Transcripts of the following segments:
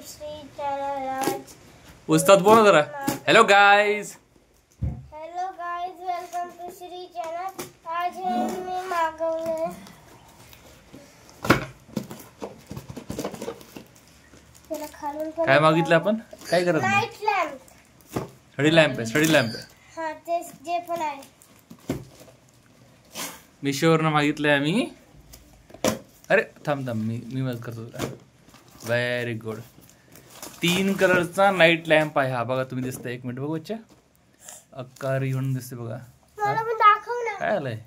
Shri channel. आज उस्ताद बोलो जरा। Hello guys, welcome to Shri channel. आज मी मागवले त्याला खालून पण काय मागितलं आपण? काय करत नाही? नाईट लॅम्प, स्टडी लॅम्प आहे, स्टडी लॅम्प आहे। हां तेच जे पण आहे। मिशोवरनं मागितलंय आम्ही। अरे थांब मी मग करतो तुला। Very good. 3 कलरचा नाईट लॅम्प आहे हा, बघा तुम्ही दिसतंय। 1 मिनिट बघू बच्चा, अक्कारी म्हणून दिसते बघा। मला पण दाखव ना काय आलंय?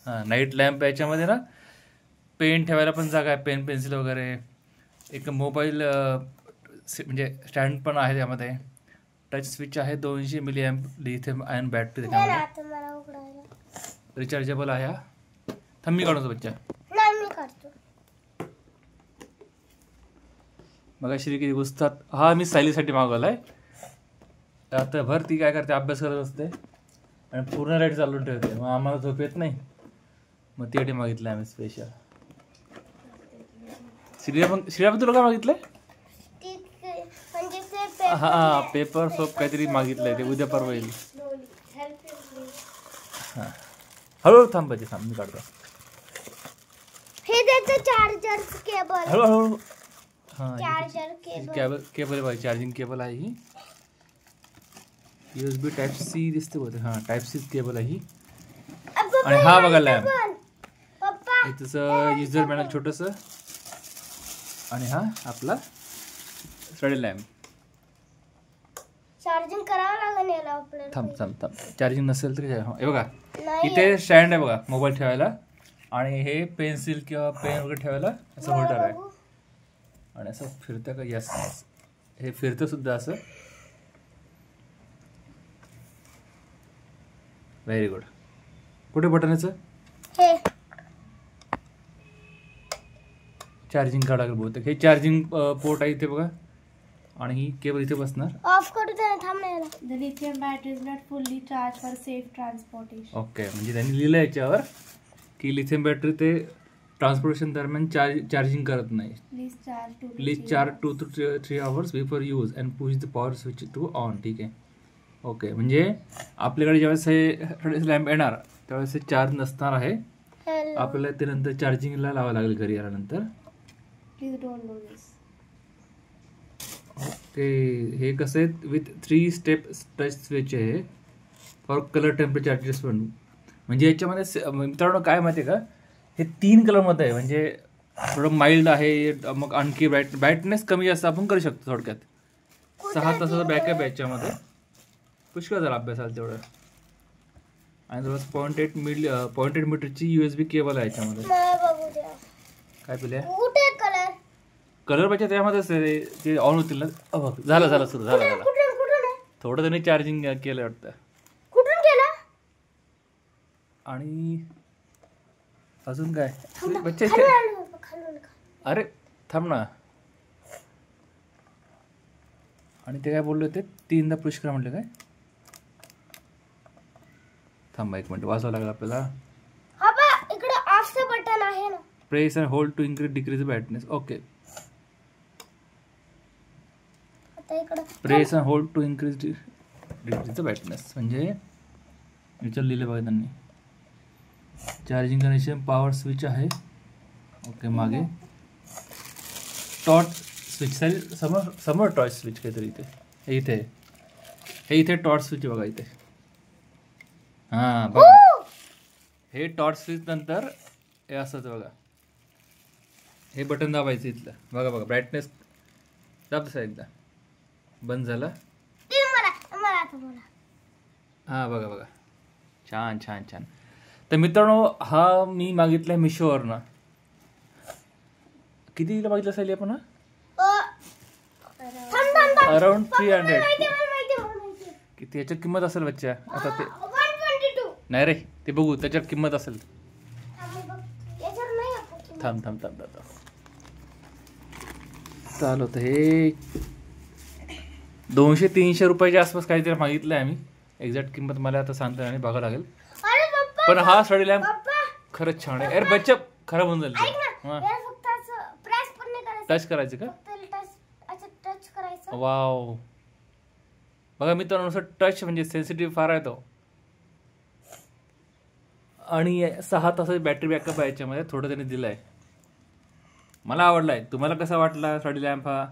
हा नाईट लॅम्प आहे। याच्यामध्ये ना पेन ठेवायला पण जागा आहे, पेन पेन्सिल वगैरे। एक मोबाईल म्हणजे स्टँड पण आहे त्यामध्ये। टच स्विच आहे, 200 milliamp lithium ion battery त्याच्यामध्ये। रिचार्जेबल आहे हा। थांब मी काढतो बच्चा। नाही मी काढतो। मग श्री किती उस्ताद हा मी सायलीसाठी मागवलाय। आता भर ती काय करते, अभ्यास करत असते आणि पूर्ण लाईट चालून ठेवते, मग आम्हाला झोप येत नाही, मग त्यासाठी मागितलं आम्ही स्पेशल। श्रीया पण तुला काय मागितलंय? हा पेपर सोप काहीतरी मागितलंय, ते उद्या परवा येईल। हा हळूहळू थांब पाहिजे, थांब मी काढतो। हे त्याचं चार्जर केबल, हळूहळू। हा चार्जर केबल आहे, चार्जिंग केबल आहे ही। USB टाइप C दिसते बोलते। हा टाइप C केबल आहे ही। आणि हा बघा लॅम्प, त्याचं युजर मॅन्युअल छोटंसं। आणि हा आपला स्टडी लॅम्प। चार्जिंग करावं लागेल याला आपल्याला। थांब चार्जिंग नसेल तर हे बघा, इथे स्टँड आहे बघा मोबाईल ठेवायला, आणि हे पेन्सिल किंवा पेन वगैरे ठेवायला असं होल्डर आहे। आणि असं फिरतं का? यस, हे फिरतं सुद्धा असं। Very good. कुठे बटन याचं? हे चार्जिंग काढा लागेल बहुतेक। हे चार्जिंग पोर्ट आहे इथे बघा, आणि ही केबल इथे बसणार। ऑफ करू दे ना, थांब ना याला। The lithium battery is not fully charged for safe transportation. Okay, म्हणजे त्यांनी लिहिलं याच्यावर की लिथियम बॅटरी ते ट्रान्सपोर्टेशन दरम्यान चार्जिंग करत नाही। Please charge 2 to 3 hours before use and push the power switch to on. ठीक आहे, ओके। म्हणजे आपल्याकडे ज्यावेळेस हे लॅम्प येणार त्यावेळेस हे चार्ज नसणार आहे, आपल्याला ते नंतर चार्जिंगला लावावं लागेल घरी आल्यानंतर। Please don't do this. Okay, हे कसं आहे विथ 3 स्टेप टच स्विच आहे फॉर कलर टेम्परेचर ॲडजस्टमेंट। म्हणजे याच्यामध्ये मित्रांनो काय माहिती आहे का, हे 3 कलरमध्ये आहे, म्हणजे थोडं माइल्ड आहे, मग आणखी ब्राईटनेस कमी जास्त आपण करू शकतो। थोडक्यात 6 तासाचा बॅकअप आहे याच्यामध्ये, पुष्कळ झाला अभ्यासाला तेवढं। आणि जवळपास 0.8 मीटरची USB केबल आहे याच्यामध्ये। काय पिल्या कलर पाहिजे त्यामध्येच ते ऑन होतील ना। बघ झालं सुरू झालं। थोडं त्यांनी चार्जिंग केलं वाटतं। कुठून केलं? आणि अजून काय बच्चे? अरे थांब ना। आणि ते काय बोलले होते, 3दा पुश करा म्हटलं काय? थांबा 1 मिनिट, वाचावं लागेल आपल्याला। इकडे ऑफचं बटन आहे ना। Press and hold to increase decrease brightness. Okay, press and hold to increase decrease brightness, म्हणजे याच्यात लिहिलं बघा त्यांनी। चार्जिंग कनेक्शन पॉवर स्विच आहे। ओके, मागे टॉर्च स्विच, समोर टॉर्च स्विच काहीतरी इथे हे इथे टॉर्च स्विच बघा इथे। हां बघा, हे टॉर्च स्विच नंतर हे असंच बघा, हे बटन दाबायचं इथलं बघा ब्राईटनेस दाबसा एकदा, बंद झालं। हां बघा छान। तर मित्रांनो हा मी मागितलाय मिशोवरनं। कितीला मागितलं असेल आपण? अराउंड 300। किती याच्यात किंमत असेल बच्चा? आता ते नाही रे, ते बघू त्याच्यात किंमत असेल। थांब चालू होतं हे 200-300 रुपयाच्या आसपास काहीतरी मागितलंय आम्ही। एक्झॅक्ट किंमत मला आता सांगता आणि बघावं लागेल। पण हा स्टडी लॅम्प खरंच छान आहे। अरे बच्चा खराब होऊन जाईल। टच करायचं का? टच असं. वाव, बघा मित्रांनो, असं टच म्हणजे सेन्सिटिव्ह फार आहे तो. आणि 6 तासाची बॅटरी बॅकअप आहे याच्यामध्ये, थोडं त्याने दिलं आहे. मला आवडलाय. तुम्हाला कसा वाटला स्टडी लॅम्प हा?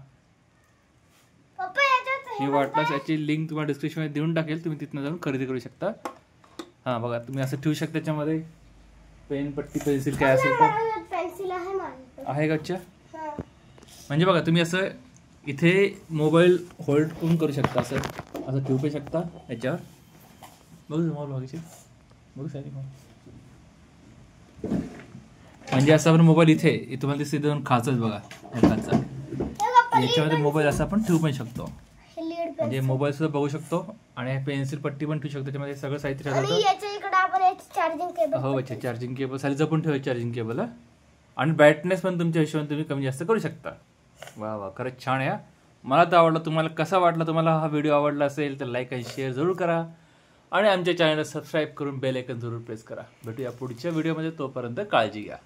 पप्पा याच्यात मी वाटल्यास याची लिंक तुम्हाला डिस्क्रिप्शनमध्ये देऊन टाकेल, तुम्ही तिथनं जाऊन खरेदी करू शकता. हां बघा, तुम्ही असं ठेवू शकता त्याच्यामध्ये पेन, पट्टी, पेन्सिल काय असेल तर पेन्सिल आहे माझ्याकडे. आहे का. अच्छा, हा. म्हणजे बघा तुम्ही असं इथे मोबाईल होल्ड पण करू शकता, असं असं ठेवू पण शकता याच्यावर. बघू मोबाईल बघायचे, बघू सारी म्हणजे असं आपण मोबाईल इथे तुम्हाला दिसते दोन खाचच बघा, खाचा याच्यामध्ये मोबाईल असं आपण ठेवू पण शकतो. हे लीड म्हणजे मोबाईल सुद्धा बघू शकतो आणि पेन्सिल पट्टी पण ठेवू शकतो. त्याच्यामध्ये सगळं साहित्य आणि ठेवतं. याच्या इकडे आपण एक चार्जिंग केबल. हो अच्छा, चार्जिंग केबल साली जपून ठेवायचं चार्जिंग केबल. आणि ब्राईटनेस पण तुमच्या हिशोबाने तुम्ही कमी जास्त करू शकता. वा वा, खरंच छान आहे. मला तर आवडलं. तुम्हाला कसा वाटला? तुम्हाला हा व्हिडिओ आवडला असेल तर लाईक आणि शेअर जरूर करा आणि आमच्या चॅनलला सबस्क्राईब करून बेल आयकॉन जरूर प्रेस करा. भेटूया पुढच्या व्हिडिओमध्ये. तोपर्यंत काळजी घ्या.